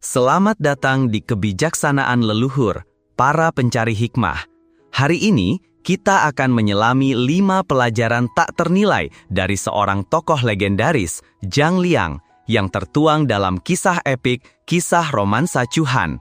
Selamat datang di kebijaksanaan leluhur, para pencari hikmah. Hari ini, kita akan menyelami 5 pelajaran tak ternilai dari seorang tokoh legendaris, Zhang Liang, yang tertuang dalam kisah epik, kisah romansa Chuhan.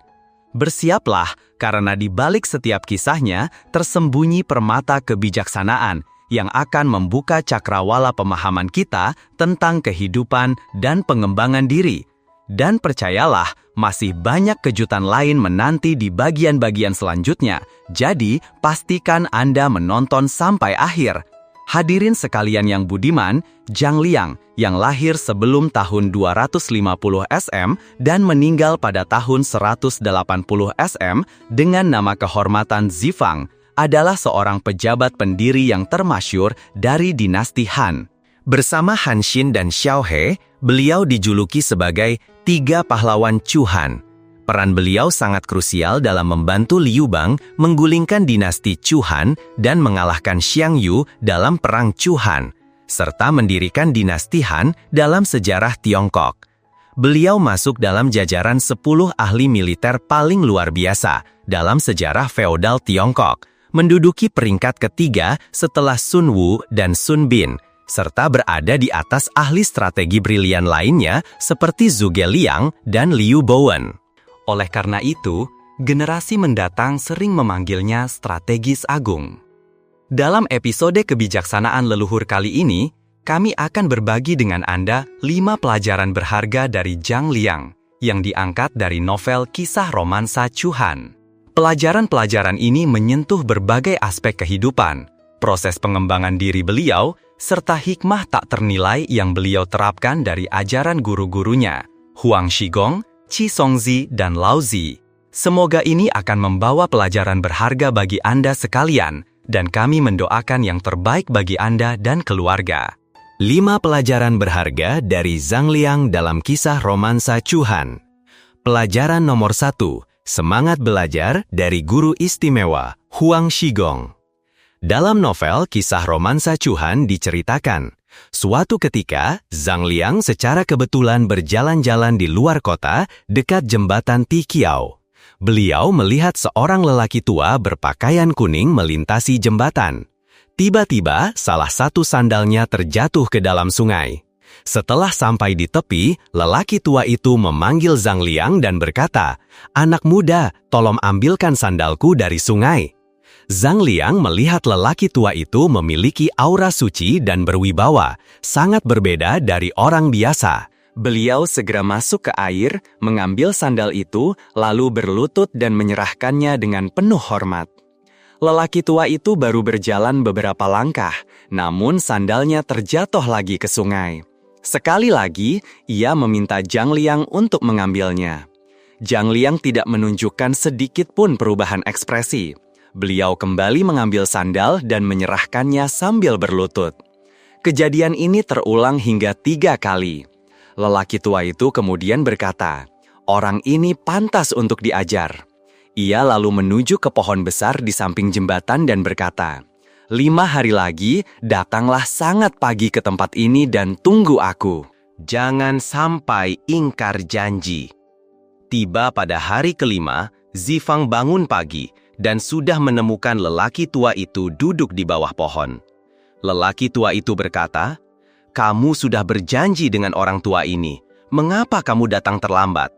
Bersiaplah, karena di balik setiap kisahnya tersembunyi permata kebijaksanaan yang akan membuka cakrawala pemahaman kita tentang kehidupan dan pengembangan diri. Dan percayalah, masih banyak kejutan lain menanti di bagian-bagian selanjutnya. Jadi, pastikan Anda menonton sampai akhir. Hadirin sekalian yang budiman, Zhang Liang yang lahir sebelum tahun 250 SM dan meninggal pada tahun 180 SM dengan nama kehormatan Zifang adalah seorang pejabat pendiri yang termasyur dari dinasti Han. Bersama Han Xin dan Xiao He, beliau dijuluki sebagai 3 pahlawan Chuhan. Peran beliau sangat krusial dalam membantu Liu Bang menggulingkan dinasti Chuhan dan mengalahkan Xiang Yu dalam Perang Chuhan, serta mendirikan dinasti Han dalam sejarah Tiongkok. Beliau masuk dalam jajaran 10 ahli militer paling luar biasa dalam sejarah feodal Tiongkok, menduduki peringkat ketiga setelah Sun Wu dan Sun Bin, serta berada di atas ahli strategi brilian lainnya seperti Zhuge Liang dan Liu Bowen. Oleh karena itu, generasi mendatang sering memanggilnya strategis agung. Dalam episode kebijaksanaan leluhur kali ini, kami akan berbagi dengan Anda 5 pelajaran berharga dari Zhang Liang yang diangkat dari novel kisah romansa Chuhan. Pelajaran-pelajaran ini menyentuh berbagai aspek kehidupan, proses pengembangan diri beliau, serta hikmah tak ternilai yang beliau terapkan dari ajaran guru-gurunya, Huang Shigong, Qi Songzi, dan Lao Zi. Semoga ini akan membawa pelajaran berharga bagi Anda sekalian, dan kami mendoakan yang terbaik bagi Anda dan keluarga. 5 pelajaran berharga dari Zhang Liang dalam kisah romansa Chuhan. Pelajaran nomor 1, semangat belajar dari guru istimewa, Huang Shigong. Dalam novel kisah romansa Chuhan diceritakan, suatu ketika, Zhang Liang secara kebetulan berjalan-jalan di luar kota dekat jembatan Tiqiao. Beliau melihat seorang lelaki tua berpakaian kuning melintasi jembatan. Tiba-tiba, salah satu sandalnya terjatuh ke dalam sungai. Setelah sampai di tepi, lelaki tua itu memanggil Zhang Liang dan berkata, "Anak muda, tolong ambilkan sandalku dari sungai." Zhang Liang melihat lelaki tua itu memiliki aura suci dan berwibawa, sangat berbeda dari orang biasa. Beliau segera masuk ke air, mengambil sandal itu, lalu berlutut dan menyerahkannya dengan penuh hormat. Lelaki tua itu baru berjalan beberapa langkah, namun sandalnya terjatuh lagi ke sungai. Sekali lagi, ia meminta Zhang Liang untuk mengambilnya. Zhang Liang tidak menunjukkan sedikit pun perubahan ekspresi. Beliau kembali mengambil sandal dan menyerahkannya sambil berlutut. Kejadian ini terulang hingga 3 kali. Lelaki tua itu kemudian berkata, "Orang ini pantas untuk diajar." Ia lalu menuju ke pohon besar di samping jembatan dan berkata, 5 hari lagi, datanglah sangat pagi ke tempat ini dan tunggu aku. Jangan sampai ingkar janji. Tiba pada hari kelima, Zifang bangun pagi dan sudah menemukan lelaki tua itu duduk di bawah pohon. Lelaki tua itu berkata, "Kamu sudah berjanji dengan orang tua ini. Mengapa kamu datang terlambat?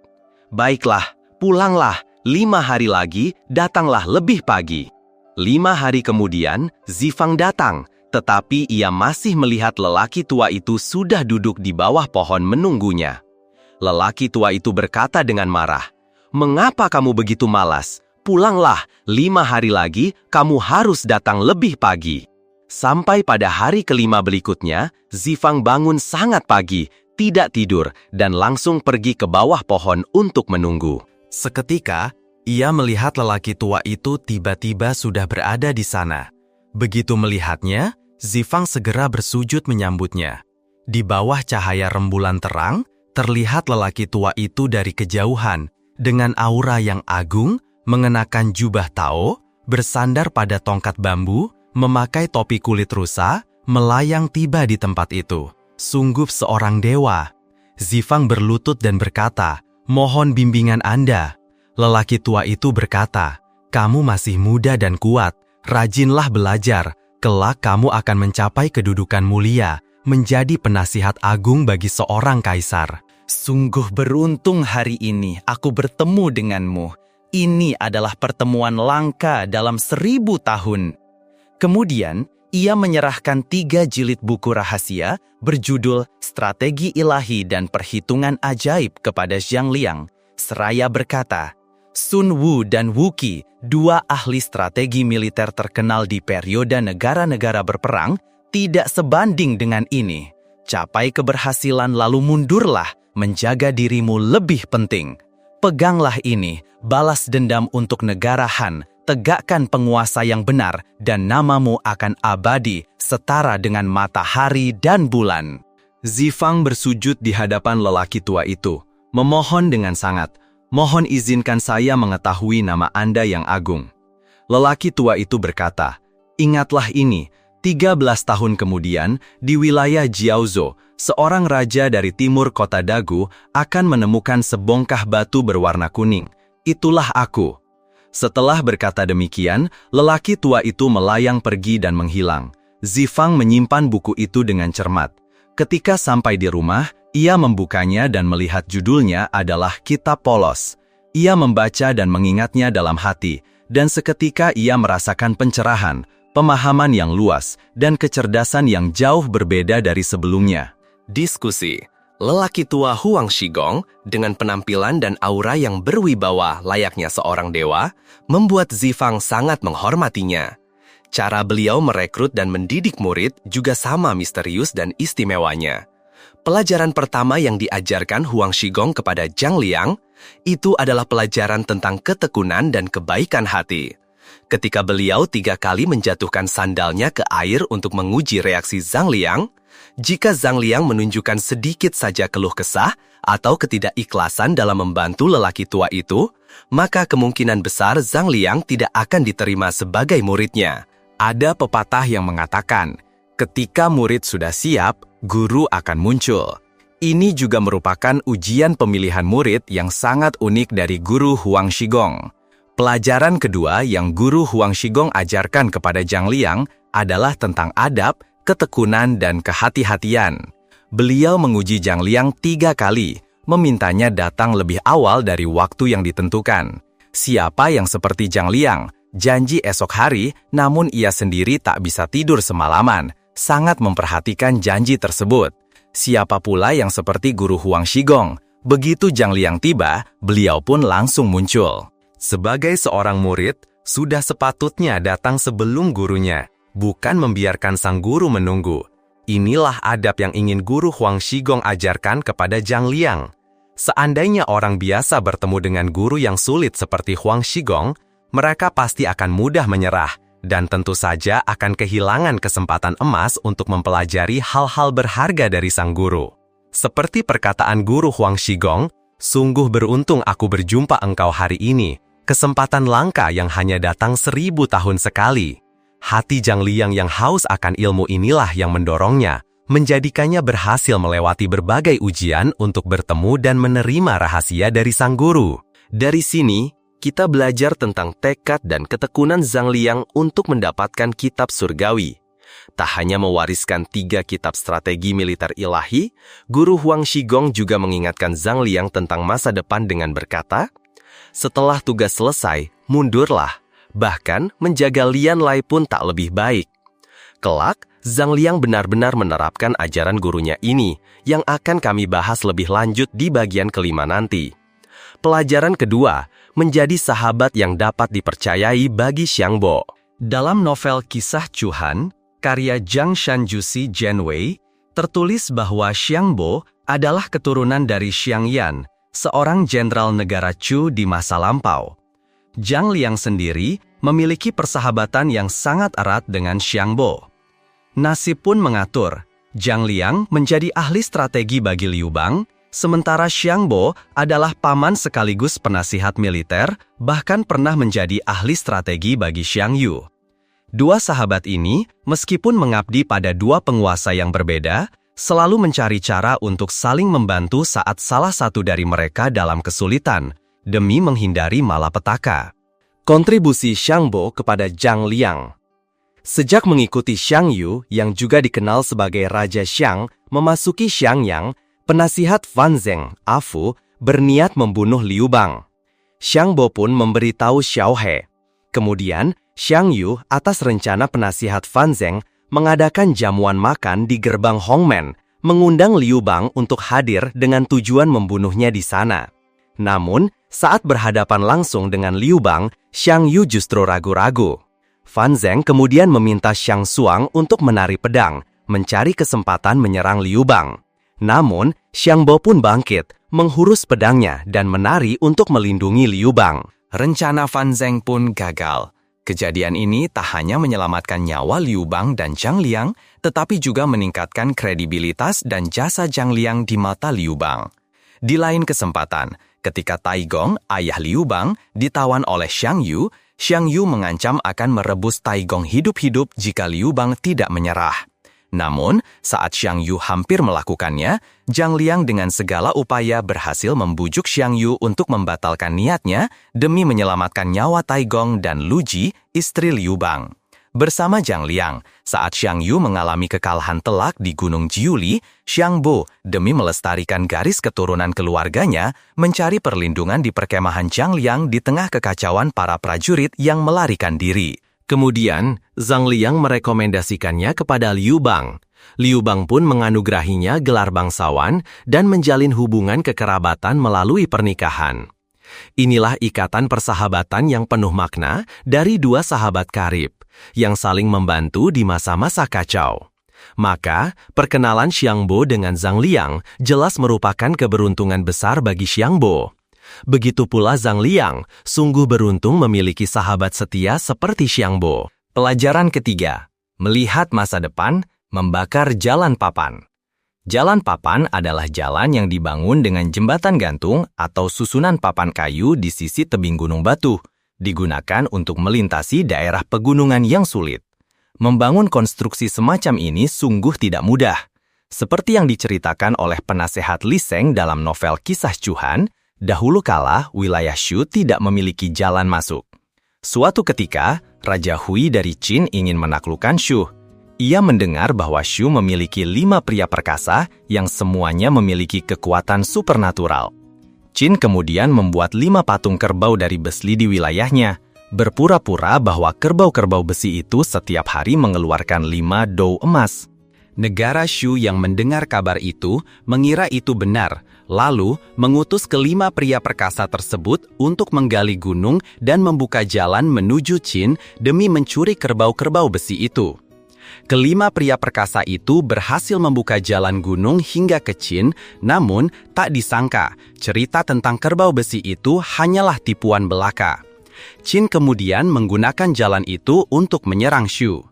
Baiklah, pulanglah. 5 hari lagi, datanglah lebih pagi." 5 hari kemudian, Zifang datang, tetapi ia masih melihat lelaki tua itu sudah duduk di bawah pohon menunggunya. Lelaki tua itu berkata dengan marah, "Mengapa kamu begitu malas? Pulanglah, 5 hari lagi kamu harus datang lebih pagi." Sampai pada hari kelima berikutnya, Zifang bangun sangat pagi, tidak tidur, dan langsung pergi ke bawah pohon untuk menunggu. Seketika, ia melihat lelaki tua itu tiba-tiba sudah berada di sana. Begitu melihatnya, Zifang segera bersujud menyambutnya. Di bawah cahaya rembulan terang, terlihat lelaki tua itu dari kejauhan, dengan aura yang agung, mengenakan jubah Tao, bersandar pada tongkat bambu, memakai topi kulit rusa, melayang tiba di tempat itu. Sungguh seorang dewa. Zifang berlutut dan berkata, Mohon bimbingan Anda. Lelaki tua itu berkata, kamu masih muda dan kuat, rajinlah belajar, kelak kamu akan mencapai kedudukan mulia, menjadi penasihat agung bagi seorang kaisar. Sungguh beruntung hari ini aku bertemu denganmu. Ini adalah pertemuan langka dalam 1000 tahun. Kemudian, ia menyerahkan 3 jilid buku rahasia berjudul Strategi Ilahi dan Perhitungan Ajaib kepada Zhang Liang, seraya berkata, Sun Wu dan Wu Qi, 2 ahli strategi militer terkenal di periode negara-negara berperang, tidak sebanding dengan ini. Capai keberhasilan lalu mundurlah, menjaga dirimu lebih penting. Peganglah ini, balas dendam untuk negara Han, tegakkan penguasa yang benar, dan namamu akan abadi setara dengan matahari dan bulan. Zifang bersujud di hadapan lelaki tua itu, memohon dengan sangat, mohon izinkan saya mengetahui nama Anda yang agung. Lelaki tua itu berkata, ingatlah ini, 13 tahun kemudian, di wilayah Jiaozhou, seorang raja dari timur kota Dagu akan menemukan sebongkah batu berwarna kuning. Itulah aku. Setelah berkata demikian, lelaki tua itu melayang pergi dan menghilang. Zifang menyimpan buku itu dengan cermat. Ketika sampai di rumah, ia membukanya dan melihat judulnya adalah Kitab Polos. Ia membaca dan mengingatnya dalam hati, dan seketika ia merasakan pencerahan, pemahaman yang luas, dan kecerdasan yang jauh berbeda dari sebelumnya. Diskusi. Lelaki tua Huang Shigong, dengan penampilan dan aura yang berwibawa layaknya seorang dewa, membuat Zifang sangat menghormatinya. Cara beliau merekrut dan mendidik murid juga sama misterius dan istimewanya. Pelajaran pertama yang diajarkan Huang Shigong kepada Zhang Liang, itu adalah pelajaran tentang ketekunan dan kebaikan hati. Ketika beliau 3 kali menjatuhkan sandalnya ke air untuk menguji reaksi Zhang Liang, jika Zhang Liang menunjukkan sedikit saja keluh kesah atau ketidakikhlasan dalam membantu lelaki tua itu, maka kemungkinan besar Zhang Liang tidak akan diterima sebagai muridnya. Ada pepatah yang mengatakan, ketika murid sudah siap, guru akan muncul. Ini juga merupakan ujian pemilihan murid yang sangat unik dari guru Huang Shigong. Pelajaran kedua yang guru Huang Shigong ajarkan kepada Zhang Liang adalah tentang adab, ketekunan, dan kehati-hatian. Beliau menguji Zhang Liang 3 kali, memintanya datang lebih awal dari waktu yang ditentukan. Siapa yang seperti Zhang Liang, janji esok hari, namun ia sendiri tak bisa tidur semalaman, sangat memperhatikan janji tersebut. Siapa pula yang seperti guru Huang Shigong, begitu Zhang Liang tiba, beliau pun langsung muncul. Sebagai seorang murid, sudah sepatutnya datang sebelum gurunya, bukan membiarkan sang guru menunggu. Inilah adab yang ingin guru Huang Shigong ajarkan kepada Zhang Liang. Seandainya orang biasa bertemu dengan guru yang sulit seperti Huang Shigong, mereka pasti akan mudah menyerah, dan tentu saja akan kehilangan kesempatan emas untuk mempelajari hal-hal berharga dari sang guru. Seperti perkataan guru Huang Shigong, sungguh beruntung aku berjumpa engkau hari ini, kesempatan langka yang hanya datang 1000 tahun sekali. Hati Zhang Liang yang haus akan ilmu inilah yang mendorongnya, menjadikannya berhasil melewati berbagai ujian untuk bertemu dan menerima rahasia dari sang guru. Dari sini, kita belajar tentang tekad dan ketekunan Zhang Liang untuk mendapatkan kitab surgawi. Tak hanya mewariskan 3 kitab strategi militer ilahi, guru Huang Shigong juga mengingatkan Zhang Liang tentang masa depan dengan berkata, setelah tugas selesai, mundurlah. Bahkan, menjaga Lian Lai pun tak lebih baik. Kelak, Zhang Liang benar-benar menerapkan ajaran gurunya ini, yang akan kami bahas lebih lanjut di bagian kelima nanti. Pelajaran kedua, menjadi sahabat yang dapat dipercayai bagi Xiangbo. Dalam novel Kisah Chuhan, karya Zhang Shanjusi Zhenwei, tertulis bahwa Xiangbo adalah keturunan dari Xiang Yan, seorang jenderal negara Chu di masa lampau. Zhang Liang sendiri memiliki persahabatan yang sangat erat dengan Xiangbo. Nasib pun mengatur, Zhang Liang menjadi ahli strategi bagi Liu Bang, sementara Xiangbo adalah paman sekaligus penasihat militer, bahkan pernah menjadi ahli strategi bagi Xiang Yu. Dua sahabat ini, meskipun mengabdi pada 2 penguasa yang berbeda, selalu mencari cara untuk saling membantu saat salah satu dari mereka dalam kesulitan, demi menghindari malapetaka. Kontribusi Xiangbo kepada Zhang Liang. Sejak mengikuti Xiang Yu yang juga dikenal sebagai Raja Xiang memasuki Xiangyang, penasihat Fan Zheng, Afu, berniat membunuh Liu Bang. Xiangbo pun memberitahu Xiao He. Kemudian, Xiang Yu atas rencana penasihat Fan Zheng mengadakan jamuan makan di gerbang Hongmen, mengundang Liu Bang untuk hadir dengan tujuan membunuhnya di sana. Namun, saat berhadapan langsung dengan Liu Bang, Xiang Yu justru ragu-ragu. Fan Zheng kemudian meminta Xiang Suang untuk menari pedang, mencari kesempatan menyerang Liu Bang. Namun, Xiangbo pun bangkit, menghurus pedangnya dan menari untuk melindungi Liu Bang. Rencana Fan Zheng pun gagal. Kejadian ini tak hanya menyelamatkan nyawa Liu Bang dan Zhang Liang, tetapi juga meningkatkan kredibilitas dan jasa Zhang Liang di mata Liu Bang. Di lain kesempatan, ketika Tai Gong, ayah Liu Bang, ditawan oleh Xiang Yu mengancam akan merebus Tai Gong hidup-hidup jika Liu Bang tidak menyerah. Namun, saat Xiang Yu hampir melakukannya, Zhang Liang dengan segala upaya berhasil membujuk Xiang Yu untuk membatalkan niatnya demi menyelamatkan nyawa Tai Gong dan Lu Ji, istri Liu Bang. Bersama Zhang Liang, saat Xiang Yu mengalami kekalahan telak di Gunung Jiuli, Xiang Bo, demi melestarikan garis keturunan keluarganya, mencari perlindungan di perkemahan Zhang Liang di tengah kekacauan para prajurit yang melarikan diri. Kemudian, Zhang Liang merekomendasikannya kepada Liu Bang. Liu Bang pun menganugerahinya gelar bangsawan dan menjalin hubungan kekerabatan melalui pernikahan. Inilah ikatan persahabatan yang penuh makna dari dua sahabat karib, yang saling membantu di masa-masa kacau. Maka, perkenalan Xiangbo dengan Zhang Liang jelas merupakan keberuntungan besar bagi Xiangbo. Begitu pula Zhang Liang, sungguh beruntung memiliki sahabat setia seperti Xiangbo. Pelajaran ketiga, melihat masa depan, membakar jalan papan. Jalan papan adalah jalan yang dibangun dengan jembatan gantung atau susunan papan kayu di sisi tebing gunung batu, digunakan untuk melintasi daerah pegunungan yang sulit. Membangun konstruksi semacam ini sungguh tidak mudah. Seperti yang diceritakan oleh penasehat Li Sheng dalam novel Kisah Chuhan, dahulu kala wilayah Shu tidak memiliki jalan masuk. Suatu ketika, Raja Hui dari Qin ingin menaklukkan Shu. Ia mendengar bahwa Shu memiliki 5 pria perkasa yang semuanya memiliki kekuatan supernatural. Qin kemudian membuat 5 patung kerbau dari besi di wilayahnya, berpura-pura bahwa kerbau-kerbau besi itu setiap hari mengeluarkan 5 dou emas. Negara Shu yang mendengar kabar itu mengira itu benar, lalu mengutus ke-5 pria perkasa tersebut untuk menggali gunung dan membuka jalan menuju Qin demi mencuri kerbau-kerbau besi itu. Ke-5 pria perkasa itu berhasil membuka jalan gunung hingga ke Qin, namun tak disangka cerita tentang kerbau besi itu hanyalah tipuan belaka. Qin kemudian menggunakan jalan itu untuk menyerang Shu.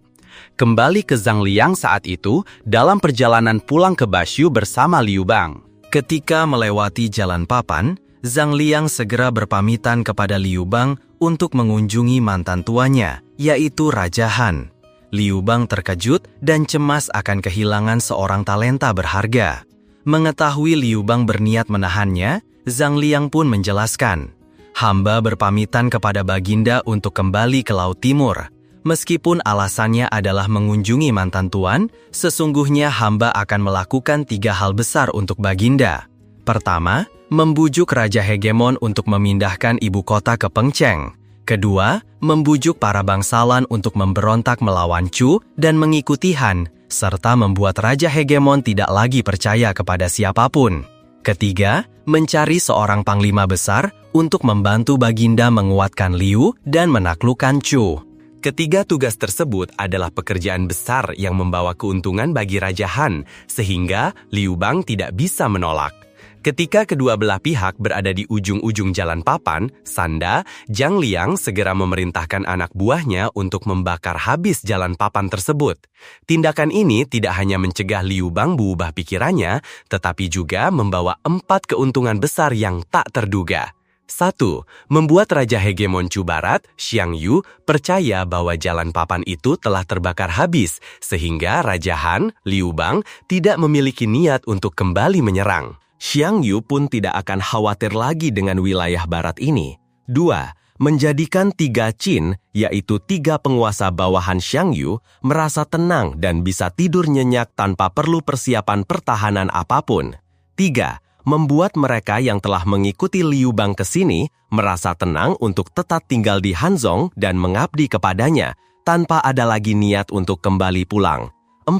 Kembali ke Zhang Liang saat itu dalam perjalanan pulang ke Bashu bersama Liu Bang. Ketika melewati jalan papan, Zhang Liang segera berpamitan kepada Liu Bang untuk mengunjungi mantan tuanya, yaitu Raja Han. Liu Bang terkejut dan cemas akan kehilangan seorang talenta berharga. Mengetahui Liu Bang berniat menahannya, Zhang Liang pun menjelaskan, "Hamba berpamitan kepada Baginda untuk kembali ke Laut Timur. Meskipun alasannya adalah mengunjungi mantan tuan, sesungguhnya hamba akan melakukan 3 hal besar untuk Baginda. Pertama, membujuk Raja Hegemon untuk memindahkan ibu kota ke Pengcheng. Kedua, membujuk para bangsawan untuk memberontak melawan Chu dan mengikuti Han, serta membuat Raja Hegemon tidak lagi percaya kepada siapapun. Ketiga, mencari seorang panglima besar untuk membantu Baginda menguatkan Liu dan menaklukkan Chu." Ketiga tugas tersebut adalah pekerjaan besar yang membawa keuntungan bagi Raja Han, sehingga Liu Bang tidak bisa menolak. Ketika kedua belah pihak berada di ujung-ujung jalan papan, Sanda, Zhang Liang segera memerintahkan anak buahnya untuk membakar habis jalan papan tersebut. Tindakan ini tidak hanya mencegah Liu Bang berubah pikirannya, tetapi juga membawa 4 keuntungan besar yang tak terduga. 1. Membuat Raja Hegemon Chu Barat, Xiang Yu, percaya bahwa jalan papan itu telah terbakar habis, sehingga Raja Han, Liu Bang, tidak memiliki niat untuk kembali menyerang. Xiang Yu pun tidak akan khawatir lagi dengan wilayah barat ini. 2. Menjadikan 3 Qin, yaitu 3 penguasa bawahan Xiang Yu, merasa tenang dan bisa tidur nyenyak tanpa perlu persiapan pertahanan apapun. 3. Membuat mereka yang telah mengikuti Liu Bang ke sini merasa tenang untuk tetap tinggal di Hanzhong dan mengabdi kepadanya, tanpa ada lagi niat untuk kembali pulang. 4.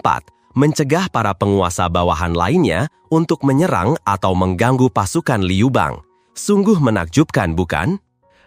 Mencegah para penguasa bawahan lainnya untuk menyerang atau mengganggu pasukan Liu Bang. Sungguh menakjubkan, bukan?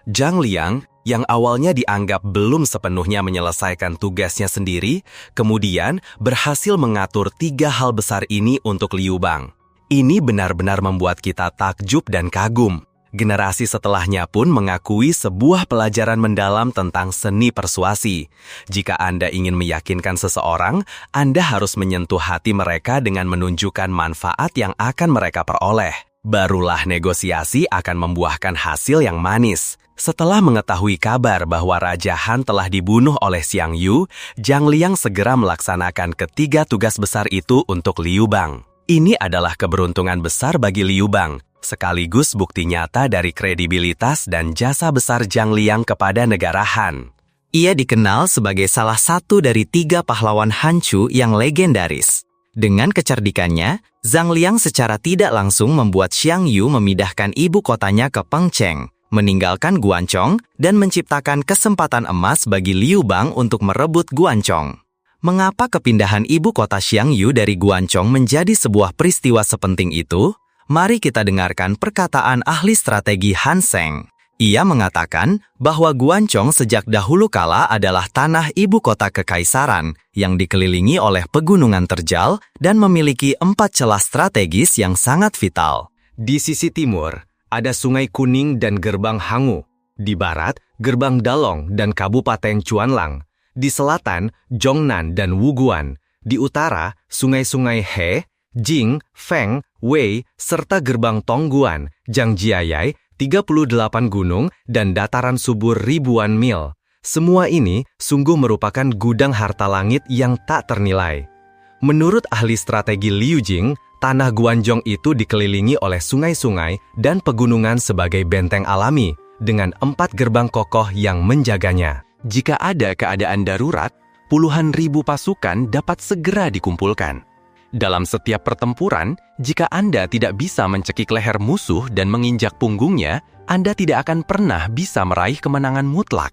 Zhang Liang, yang awalnya dianggap belum sepenuhnya menyelesaikan tugasnya sendiri, kemudian berhasil mengatur 3 hal besar ini untuk Liu Bang. Ini benar-benar membuat kita takjub dan kagum. Generasi setelahnya pun mengakui sebuah pelajaran mendalam tentang seni persuasi. Jika Anda ingin meyakinkan seseorang, Anda harus menyentuh hati mereka dengan menunjukkan manfaat yang akan mereka peroleh. Barulah negosiasi akan membuahkan hasil yang manis. Setelah mengetahui kabar bahwa Raja Han telah dibunuh oleh Xiang Yu, Zhang Liang segera melaksanakan ketiga tugas besar itu untuk Liu Bang. Ini adalah keberuntungan besar bagi Liu Bang, sekaligus bukti nyata dari kredibilitas dan jasa besar Zhang Liang kepada negara Han. Ia dikenal sebagai salah satu dari 3 pahlawan Hanchu yang legendaris. Dengan kecerdikannya, Zhang Liang secara tidak langsung membuat Xiang Yu memindahkan ibu kotanya ke Pengcheng, meninggalkan Guancong, dan menciptakan kesempatan emas bagi Liu Bang untuk merebut Guancong. Mengapa kepindahan ibu kota Xiang Yu dari Guancong menjadi sebuah peristiwa sepenting itu? Mari kita dengarkan perkataan ahli strategi Han Seng. Ia mengatakan bahwa Guancong sejak dahulu kala adalah tanah ibu kota kekaisaran yang dikelilingi oleh pegunungan terjal dan memiliki 4 celah strategis yang sangat vital. Di sisi timur, ada Sungai Kuning dan Gerbang Hangu. Di barat, Gerbang Dalong dan Kabupaten Chuanlang. Di selatan, Zhongnan dan Wuguan. Di utara, sungai-sungai He, Jing, Feng, Wei, serta Gerbang Tongguan, Zhangjiayai, 38 gunung, dan dataran subur ribuan mil. Semua ini sungguh merupakan gudang harta langit yang tak ternilai. Menurut ahli strategi Liu Jing, tanah Guanzhong itu dikelilingi oleh sungai-sungai dan pegunungan sebagai benteng alami, dengan 4 gerbang kokoh yang menjaganya. Jika ada keadaan darurat, puluhan ribu pasukan dapat segera dikumpulkan. Dalam setiap pertempuran, jika Anda tidak bisa mencekik leher musuh dan menginjak punggungnya, Anda tidak akan pernah bisa meraih kemenangan mutlak.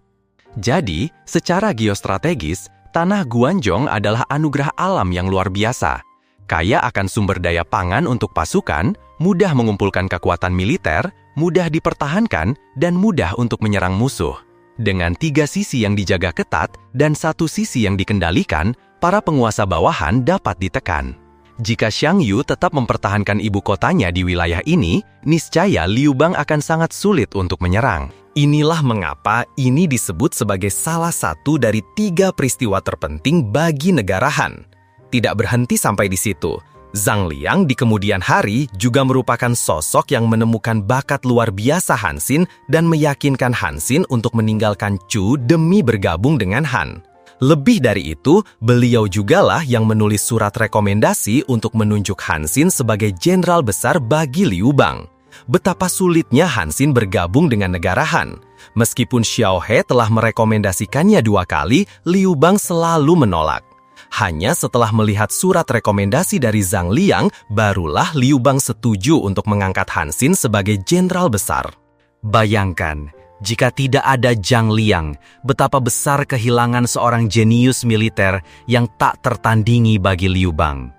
Jadi, secara geostrategis, tanah Guanzhong adalah anugerah alam yang luar biasa. Kaya akan sumber daya pangan untuk pasukan, mudah mengumpulkan kekuatan militer, mudah dipertahankan, dan mudah untuk menyerang musuh. Dengan 3 sisi yang dijaga ketat dan 1 sisi yang dikendalikan, para penguasa bawahan dapat ditekan. Jika Xiang Yu tetap mempertahankan ibu kotanya di wilayah ini, niscaya Liu Bang akan sangat sulit untuk menyerang. Inilah mengapa ini disebut sebagai salah satu dari 3 peristiwa terpenting bagi negara Han. Tidak berhenti sampai di situ. Zhang Liang di kemudian hari juga merupakan sosok yang menemukan bakat luar biasa Hansin dan meyakinkan Hansin untuk meninggalkan Chu demi bergabung dengan Han. Lebih dari itu, beliau jugalah yang menulis surat rekomendasi untuk menunjuk Hansin sebagai jenderal besar bagi Liu Bang. Betapa sulitnya Hansin bergabung dengan negara Han. Meskipun Xiao He telah merekomendasikannya 2 kali, Liu Bang selalu menolak. Hanya setelah melihat surat rekomendasi dari Zhang Liang, barulah Liu Bang setuju untuk mengangkat Hansin sebagai jenderal besar. Bayangkan, jika tidak ada Zhang Liang, betapa besar kehilangan seorang jenius militer yang tak tertandingi bagi Liu Bang.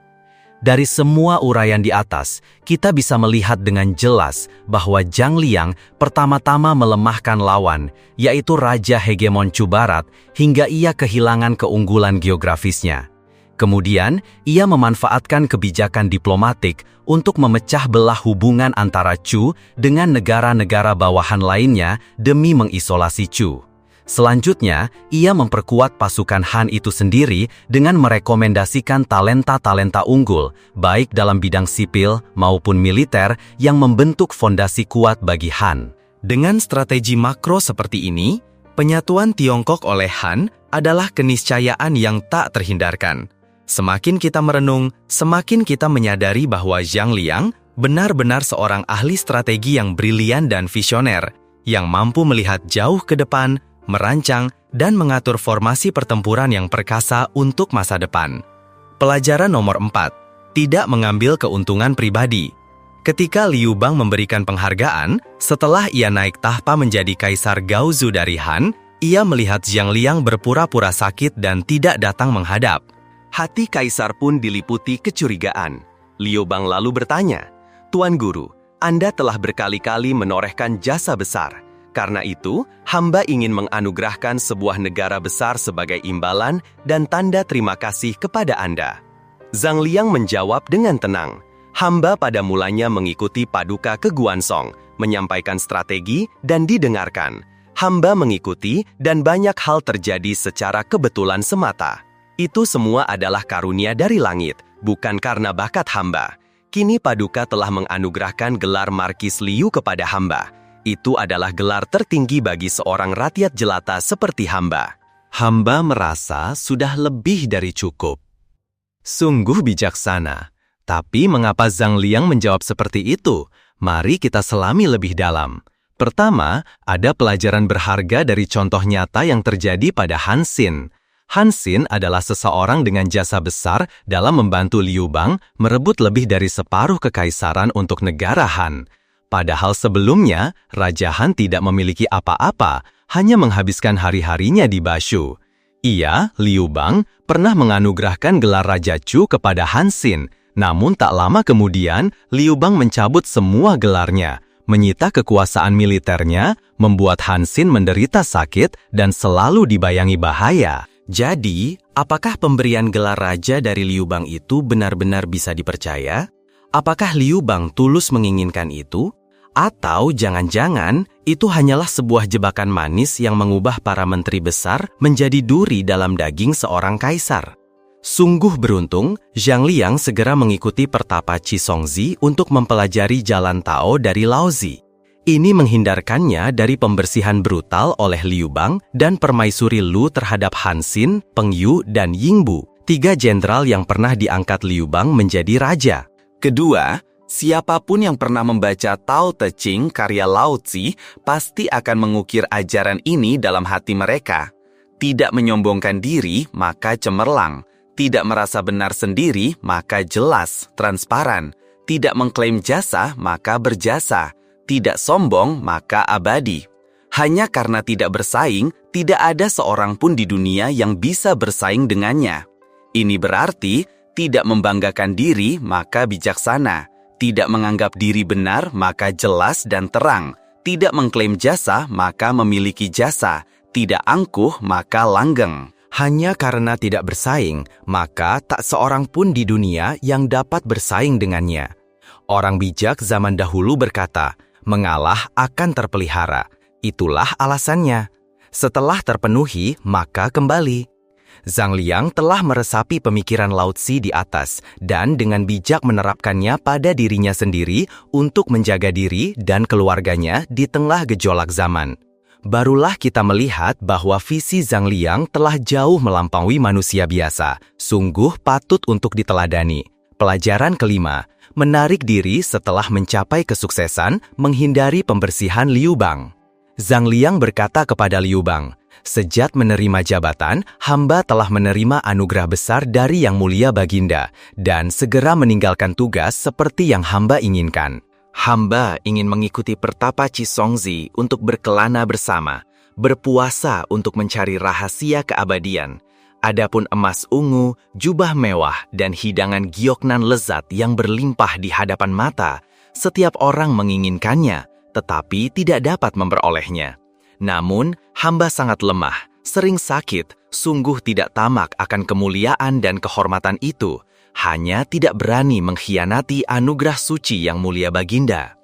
Dari semua uraian di atas, kita bisa melihat dengan jelas bahwa Zhang Liang pertama-tama melemahkan lawan, yaitu Raja Hegemon Chu Barat, hingga ia kehilangan keunggulan geografisnya. Kemudian, ia memanfaatkan kebijakan diplomatik untuk memecah belah hubungan antara Chu dengan negara-negara bawahan lainnya demi mengisolasi Chu. Selanjutnya, ia memperkuat pasukan Han itu sendiri dengan merekomendasikan talenta-talenta unggul, baik dalam bidang sipil maupun militer yang membentuk fondasi kuat bagi Han. Dengan strategi makro seperti ini, penyatuan Tiongkok oleh Han adalah keniscayaan yang tak terhindarkan. Semakin kita merenung, semakin kita menyadari bahwa Zhang Liang benar-benar seorang ahli strategi yang brilian dan visioner, yang mampu melihat jauh ke depan, merancang, dan mengatur formasi pertempuran yang perkasa untuk masa depan. Pelajaran nomor 4, tidak mengambil keuntungan pribadi. Ketika Liu Bang memberikan penghargaan, setelah ia naik tahta menjadi Kaisar Gaozu dari Han, ia melihat Zhang Liang berpura-pura sakit dan tidak datang menghadap. Hati Kaisar pun diliputi kecurigaan. Liu Bang lalu bertanya, "Tuan Guru, Anda telah berkali-kali menorehkan jasa besar. Karena itu, hamba ingin menganugerahkan sebuah negara besar sebagai imbalan dan tanda terima kasih kepada Anda." Zhang Liang menjawab dengan tenang, "Hamba pada mulanya mengikuti paduka ke Guansong, menyampaikan strategi dan didengarkan. Hamba mengikuti dan banyak hal terjadi secara kebetulan semata. Itu semua adalah karunia dari langit, bukan karena bakat hamba. Kini paduka telah menganugerahkan gelar Markis Liu kepada hamba. Itu adalah gelar tertinggi bagi seorang rakyat jelata seperti hamba. Hamba merasa sudah lebih dari cukup." Sungguh bijaksana. Tapi mengapa Zhang Liang menjawab seperti itu? Mari kita selami lebih dalam. Pertama, ada pelajaran berharga dari contoh nyata yang terjadi pada Han Xin. Han Xin adalah seseorang dengan jasa besar dalam membantu Liu Bang merebut lebih dari separuh kekaisaran untuk negara Han. Padahal sebelumnya, Raja Han tidak memiliki apa-apa, hanya menghabiskan hari-harinya di Bashu. Ia, Liu Bang, pernah menganugerahkan gelar Raja Chu kepada Han Xin. Namun tak lama kemudian, Liu Bang mencabut semua gelarnya, menyita kekuasaan militernya, membuat Han Xin menderita sakit dan selalu dibayangi bahaya. Jadi, apakah pemberian gelar raja dari Liu Bang itu benar-benar bisa dipercaya? Apakah Liu Bang tulus menginginkan itu? Atau jangan-jangan itu hanyalah sebuah jebakan manis yang mengubah para menteri besar menjadi duri dalam daging seorang kaisar? Sungguh beruntung, Zhang Liang segera mengikuti pertapa Qisongzi untuk mempelajari jalan Tao dari Laozi. Ini menghindarkannya dari pembersihan brutal oleh Liu Bang dan permaisuri Lu terhadap Han Xin, Peng Yu, dan Yingbu, 3 jenderal yang pernah diangkat Liu Bang menjadi raja. Kedua, siapapun yang pernah membaca Tao Te Ching karya Lao Tzu pasti akan mengukir ajaran ini dalam hati mereka. Tidak menyombongkan diri, maka cemerlang. Tidak merasa benar sendiri, maka jelas, transparan. Tidak mengklaim jasa, maka berjasa. Tidak sombong, maka abadi. Hanya karena tidak bersaing, tidak ada seorang pun di dunia yang bisa bersaing dengannya. Ini berarti, tidak membanggakan diri, maka bijaksana. Tidak menganggap diri benar, maka jelas dan terang. Tidak mengklaim jasa, maka memiliki jasa. Tidak angkuh, maka langgeng. Hanya karena tidak bersaing, maka tak seorang pun di dunia yang dapat bersaing dengannya. Orang bijak zaman dahulu berkata, mengalah akan terpelihara. Itulah alasannya. Setelah terpenuhi, maka kembali. Zhang Liang telah meresapi pemikiran Lao Tzu di atas dan dengan bijak menerapkannya pada dirinya sendiri untuk menjaga diri dan keluarganya di tengah gejolak zaman. Barulah kita melihat bahwa visi Zhang Liang telah jauh melampaui manusia biasa, sungguh patut untuk diteladani. Pelajaran kelima, menarik diri setelah mencapai kesuksesan, menghindari pembersihan Liu Bang. Zhang Liang berkata kepada Liu Bang, "Sejak menerima jabatan, hamba telah menerima anugerah besar dari Yang Mulia Baginda, dan segera meninggalkan tugas seperti yang hamba inginkan. Hamba ingin mengikuti pertapa Qisongzi untuk berkelana bersama, berpuasa untuk mencari rahasia keabadian. Adapun emas ungu, jubah mewah, dan hidangan gioknan lezat yang berlimpah di hadapan mata, setiap orang menginginkannya, tetapi tidak dapat memperolehnya. Namun, hamba sangat lemah, sering sakit, sungguh tidak tamak akan kemuliaan dan kehormatan itu, hanya tidak berani mengkhianati anugerah suci Yang Mulia Baginda."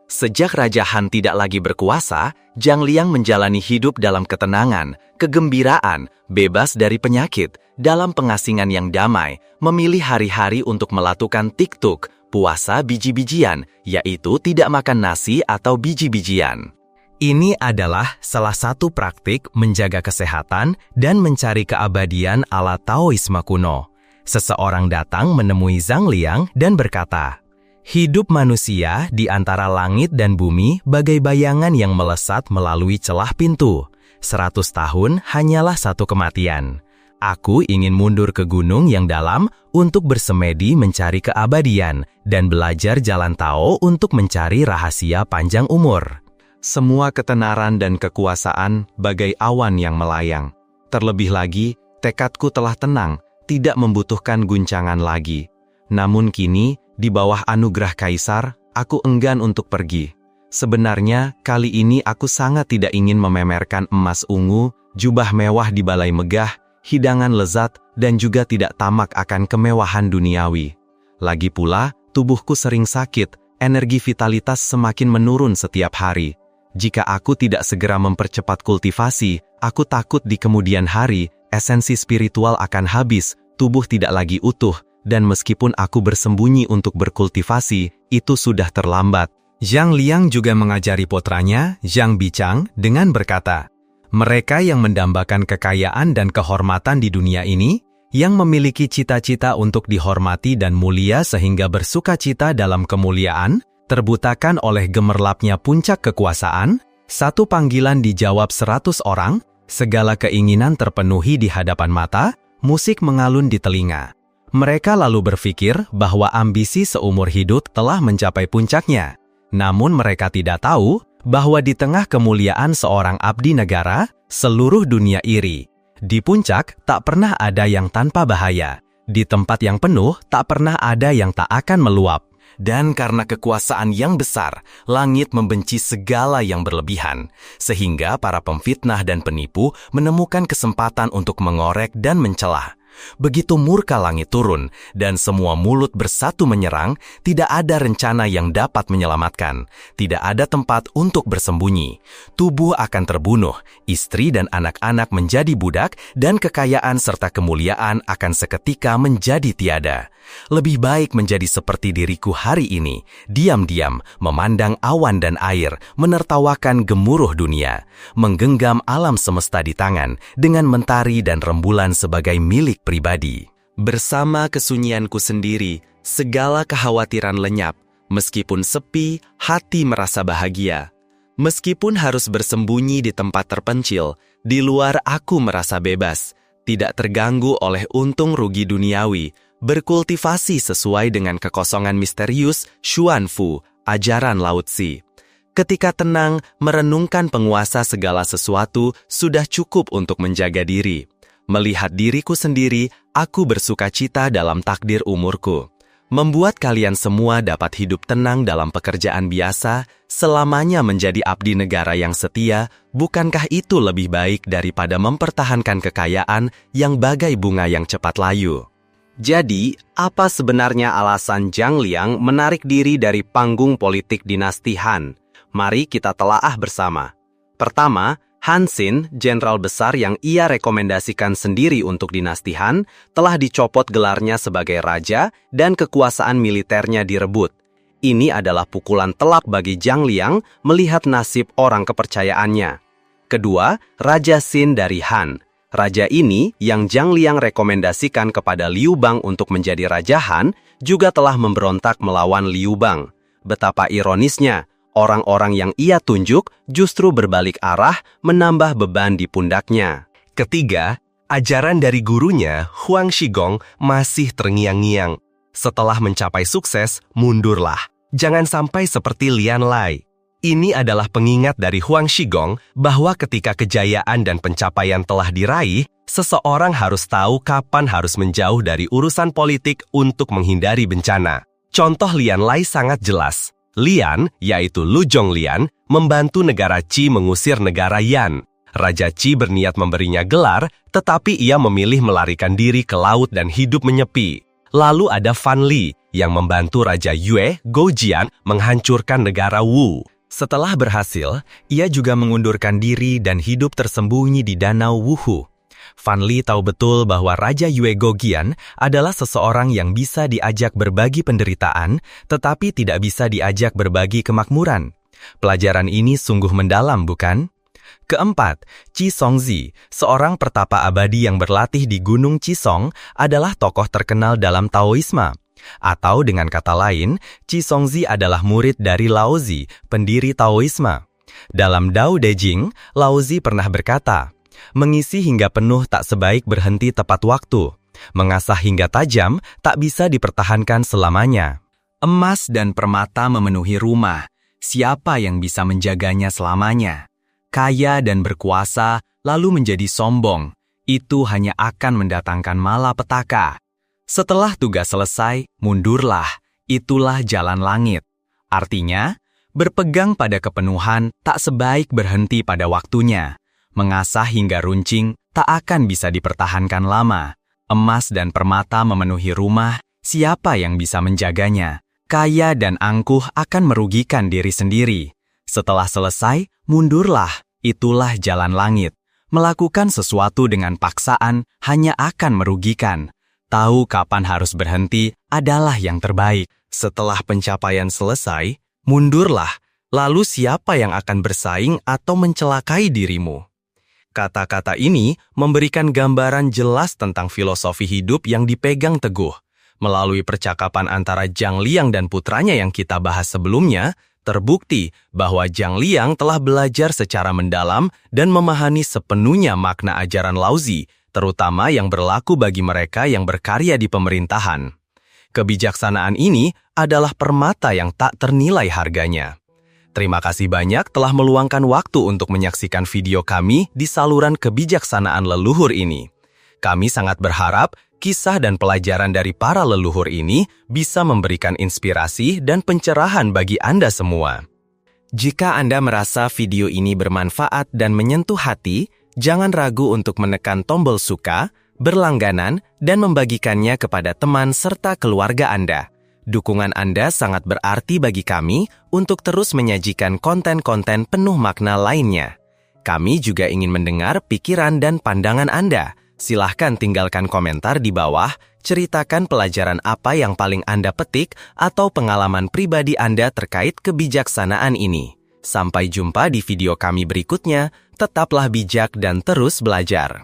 Sejak Raja Han tidak lagi berkuasa, Zhang Liang menjalani hidup dalam ketenangan, kegembiraan, bebas dari penyakit, dalam pengasingan yang damai, memilih hari-hari untuk melakukan tiktuk, puasa biji-bijian, yaitu tidak makan nasi atau biji-bijian. Ini adalah salah satu praktik menjaga kesehatan dan mencari keabadian ala Taoisme kuno. Seseorang datang menemui Zhang Liang dan berkata, "Hidup manusia di antara langit dan bumi bagai bayangan yang melesat melalui celah pintu. 100 tahun hanyalah satu kematian. Aku ingin mundur ke gunung yang dalam untuk bersemedi mencari keabadian dan belajar jalan Tao untuk mencari rahasia panjang umur." Semua ketenaran dan kekuasaan bagai awan yang melayang. Terlebih lagi, tekadku telah tenang, tidak membutuhkan guncangan lagi. Namun kini, di bawah anugerah kaisar, aku enggan untuk pergi. Sebenarnya, kali ini aku sangat tidak ingin mememerkan emas ungu, jubah mewah di balai megah, hidangan lezat, dan juga tidak tamak akan kemewahan duniawi. Lagi pula, tubuhku sering sakit, energi vitalitas semakin menurun setiap hari. Jika aku tidak segera mempercepat kultivasi, aku takut di kemudian hari, esensi spiritual akan habis, tubuh tidak lagi utuh, dan meskipun aku bersembunyi untuk berkultivasi, itu sudah terlambat. Zhang Liang juga mengajari putranya, Zhang Bichang, dengan berkata, "Mereka yang mendambakan kekayaan dan kehormatan di dunia ini, yang memiliki cita-cita untuk dihormati dan mulia sehingga bersukacita dalam kemuliaan, terbutakan oleh gemerlapnya puncak kekuasaan, satu panggilan dijawab 100 orang, segala keinginan terpenuhi di hadapan mata, musik mengalun di telinga. Mereka lalu berpikir bahwa ambisi seumur hidup telah mencapai puncaknya. Namun mereka tidak tahu bahwa di tengah kemuliaan seorang abdi negara, seluruh dunia iri. Di puncak tak pernah ada yang tanpa bahaya. Di tempat yang penuh tak pernah ada yang tak akan meluap. Dan karena kekuasaan yang besar, langit membenci segala yang berlebihan, sehingga para pemfitnah dan penipu menemukan kesempatan untuk mengorek dan mencela. Begitu murka langit turun, dan semua mulut bersatu menyerang, tidak ada rencana yang dapat menyelamatkan. Tidak ada tempat untuk bersembunyi. Tubuh akan terbunuh, istri dan anak-anak menjadi budak, dan kekayaan serta kemuliaan akan seketika menjadi tiada. Lebih baik menjadi seperti diriku hari ini, diam-diam memandang awan dan air, menertawakan gemuruh dunia, menggenggam alam semesta di tangan, dengan mentari dan rembulan sebagai milik pribadi. Bersama kesunyianku sendiri, segala kekhawatiran lenyap. Meskipun sepi, hati merasa bahagia. Meskipun harus bersembunyi di tempat terpencil, di luar aku merasa bebas, tidak terganggu oleh untung rugi duniawi, berkultivasi sesuai dengan kekosongan misterius Xuanfu, ajaran Lao Tzu. Ketika tenang, merenungkan penguasa segala sesuatu sudah cukup untuk menjaga diri. Melihat diriku sendiri, aku bersukacita dalam takdir umurku. Membuat kalian semua dapat hidup tenang dalam pekerjaan biasa, selamanya menjadi abdi negara yang setia, bukankah itu lebih baik daripada mempertahankan kekayaan yang bagai bunga yang cepat layu? Jadi, apa sebenarnya alasan Zhang Liang menarik diri dari panggung politik dinasti Han? Mari kita telaah bersama. Pertama, Han Xin, jenderal besar yang ia rekomendasikan sendiri untuk dinasti Han, telah dicopot gelarnya sebagai raja dan kekuasaan militernya direbut. Ini adalah pukulan telak bagi Zhang Liang melihat nasib orang kepercayaannya. Kedua, Raja Xin dari Han. Raja ini yang Zhang Liang rekomendasikan kepada Liu Bang untuk menjadi Raja Han juga telah memberontak melawan Liu Bang. Betapa ironisnya, orang-orang yang ia tunjuk justru berbalik arah menambah beban di pundaknya. Ketiga, ajaran dari gurunya, Huang Shigong, masih terngiang-ngiang. Setelah mencapai sukses, mundurlah. Jangan sampai seperti Lian Lai. Ini adalah pengingat dari Huang Shigong bahwa ketika kejayaan dan pencapaian telah diraih, seseorang harus tahu kapan harus menjauh dari urusan politik untuk menghindari bencana. Contoh Lian Lai sangat jelas. Lian, yaitu Lu Zhonglian, membantu negara Qi mengusir negara Yan. Raja Qi berniat memberinya gelar, tetapi ia memilih melarikan diri ke laut dan hidup menyepi. Lalu ada Fan Li, yang membantu Raja Yue, Goujian, menghancurkan negara Wu. Setelah berhasil, ia juga mengundurkan diri dan hidup tersembunyi di danau Wuhu. Fan Li tahu betul bahwa Raja Yue Goujian adalah seseorang yang bisa diajak berbagi penderitaan, tetapi tidak bisa diajak berbagi kemakmuran. Pelajaran ini sungguh mendalam, bukan? Keempat, Qi Songzi, seorang pertapa abadi yang berlatih di Gunung Qisong, adalah tokoh terkenal dalam Taoisme. Atau dengan kata lain, Qi Songzi adalah murid dari Laozi, pendiri Taoisme. Dalam Dao De Jing, Laozi pernah berkata, "Mengisi hingga penuh tak sebaik berhenti tepat waktu. Mengasah hingga tajam tak bisa dipertahankan selamanya." Emas dan permata memenuhi rumah. Siapa yang bisa menjaganya selamanya? Kaya dan berkuasa, lalu menjadi sombong. Itu hanya akan mendatangkan malapetaka. Setelah tugas selesai, mundurlah. Itulah jalan langit. Artinya, berpegang pada kepenuhan tak sebaik berhenti pada waktunya. Mengasah hingga runcing tak akan bisa dipertahankan lama. Emas dan permata memenuhi rumah, siapa yang bisa menjaganya? Kaya dan angkuh akan merugikan diri sendiri. Setelah selesai, mundurlah. Itulah jalan langit. Melakukan sesuatu dengan paksaan hanya akan merugikan. Tahu kapan harus berhenti adalah yang terbaik. Setelah pencapaian selesai, mundurlah. Lalu siapa yang akan bersaing atau mencelakai dirimu? Kata-kata ini memberikan gambaran jelas tentang filosofi hidup yang dipegang teguh. Melalui percakapan antara Zhang Liang dan putranya yang kita bahas sebelumnya, terbukti bahwa Zhang Liang telah belajar secara mendalam dan memahami sepenuhnya makna ajaran Laozi, terutama yang berlaku bagi mereka yang berkarya di pemerintahan. Kebijaksanaan ini adalah permata yang tak ternilai harganya. Terima kasih banyak telah meluangkan waktu untuk menyaksikan video kami di saluran kebijaksanaan leluhur ini. Kami sangat berharap kisah dan pelajaran dari para leluhur ini bisa memberikan inspirasi dan pencerahan bagi Anda semua. Jika Anda merasa video ini bermanfaat dan menyentuh hati, jangan ragu untuk menekan tombol suka, berlangganan, dan membagikannya kepada teman serta keluarga Anda. Dukungan Anda sangat berarti bagi kami untuk terus menyajikan konten-konten penuh makna lainnya. Kami juga ingin mendengar pikiran dan pandangan Anda. Silahkan tinggalkan komentar di bawah, ceritakan pelajaran apa yang paling Anda petik atau pengalaman pribadi Anda terkait kebijaksanaan ini. Sampai jumpa di video kami berikutnya, tetaplah bijak dan terus belajar.